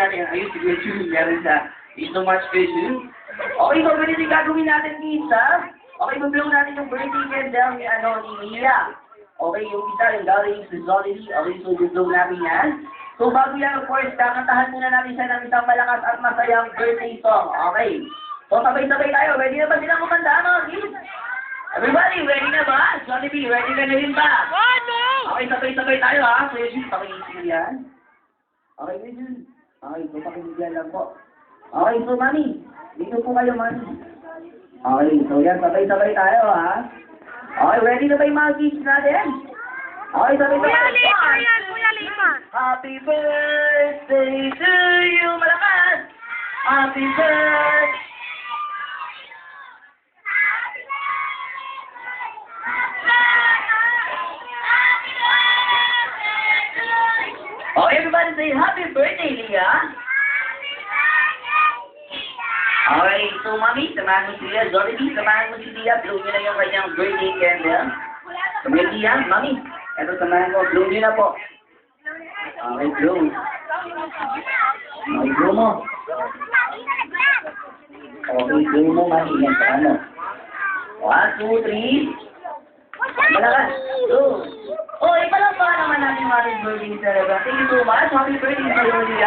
natin. Ayun, si Kuya Jun. Meron sa Ito March Kuya Jun. Okay, so ganito yung gagawin natin, kids, ha? Okay, mag-blow natin yung birthday candle ni, ni Mia. Okay, yung isa, yung galing sa Zolity. Okay, so i-blow natin yan. So bago yan, of course, kakantahan muna natin siya ng isang malakas at masayang birthday song. Okay. So sabay-sabay tayo. Ready na ba silang kumanda, mga kids? Everybody, ready na ba? Jollibee, ready ka na rin ba? Okay, sabay-sabay tayo, ha? So yun, pakinig yan. Okay, yun. Okay, so pakinig yan lang po. Okay, so mami, dito po kayo, mami. Okay, so yan, sabay-sabay tayo, ha? Okay, ready na ba yung mga kids natin? Okay, sabay-sabay. Kuya Lima. Happy birthday to you, malakas! Happy birthday! Oh, everybody say happy birthday, Leah! Okay, so mami, samahan mo si Leah. Jollibee, samahan mo si Leah. Blow niyo na yung kanyang birthday candle. Samahan Leah, mami. Ito, samahan mo. Blow niyo na po. Okay, blow. Okay, blow mo. Okay, blow mo, mami. Yan, samahan mo. 1, 2, 3. Malakas. Blow. Oh, ipalang pa naman natin mga birthday talaga. Thank you so much. Happy birthday, Leah.